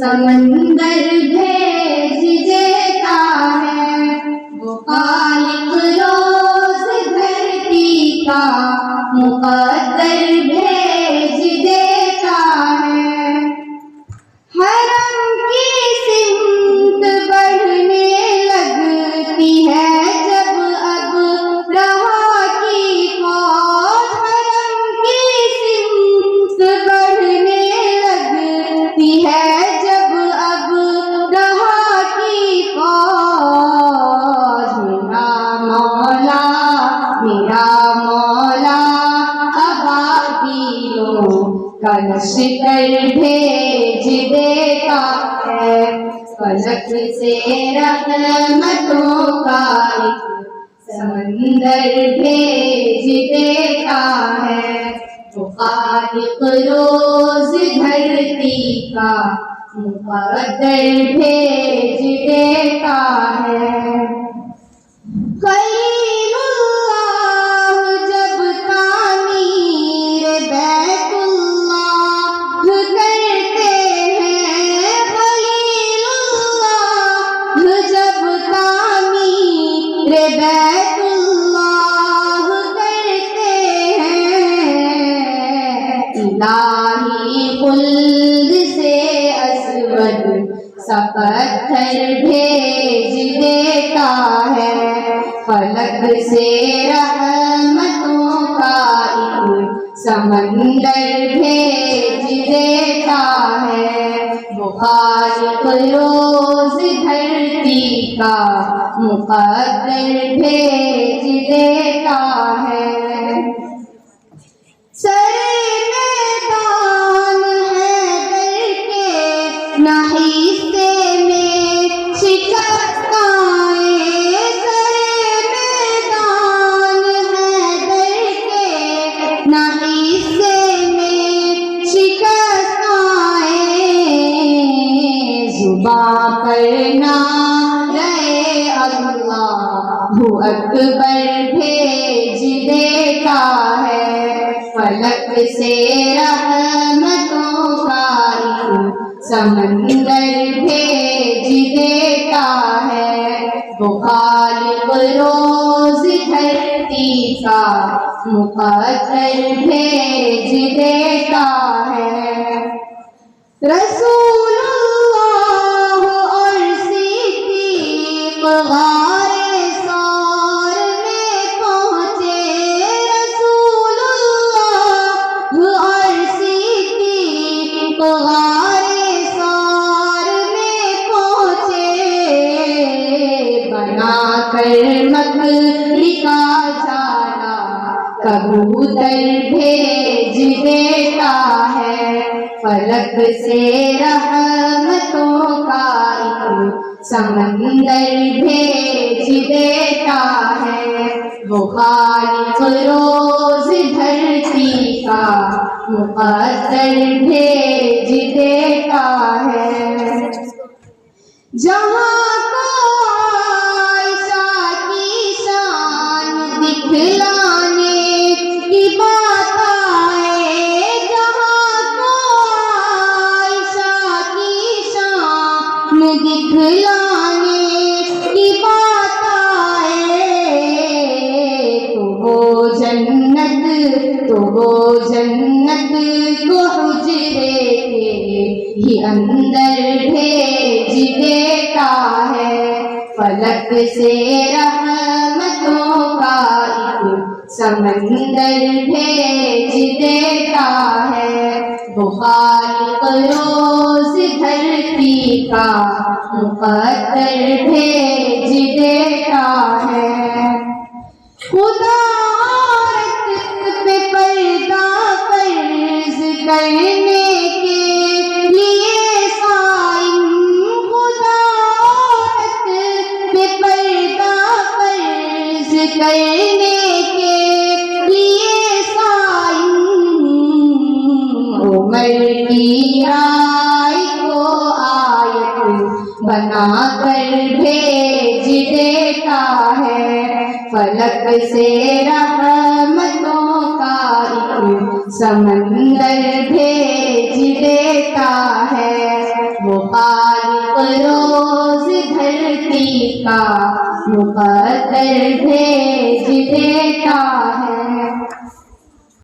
समंदर भेज देता है, वो खालिक रोज धरती का मुकद्दर भेज देता है। हरम की सिमत बढ़ने लगती है जब अब रहा की फौज, हरम की सिमत बढ़ने लगती है जब अब रहा की फौज। मेरा मौला अबाबीलों का लश्कर भेज देता है, फलक से रहमतों का एक समंदर भेज देता है। वो खालिक रोज धरती का मुकद्दर भेज देता है। इलाही खुल्द से असवद सा पत्थर भेज देता है, फलक से रहमतों का एक समंदर भेज देता है। वो खालिक रोज धरती का मुकद्दर भेज देता है। करना रहे अल्लाहु अकबर भेज देता है, फलक से रहमतों का एक समंदर भेज देता है। वो खालिक रोज धरती का मुकद्दर भेज देता है। रसूलुल्लाह और सिद्दीक़ गारे सौर में पहुँचे, रसूलुल्लाह और सिद्दीक़ गारे सौर में पहुँचे, बनाकर मकड़ी का जाला कबूतर भेज देता है, फलक से रहमतों का एक समंदर भेज देता है। वो खालिक रोज धरती का मुकद्दर भेज देता है। जहाँ को आयशा की शान दिखलाने की बात आए, जहाँ को आयशा की शान दिखलाने की बात आए, तो वो जन्नत को हुजरे के ही अंदर भेज देता है, फलक से रहमतों का एक समंदर भेज देता है। वो खालिक रोज धरती का मुकद्दर भेज देता है। खुदा पे पर्दा फर्ज करने के लिए साइन, खुदा पे पर्दा फर्ज करने के लिए साइन, उमर की राय को आयत बनाकर भेज देता है, फलक से रहमतों का एक समंदर भेज देता है। वो धरती का मुकद्दर भेज देता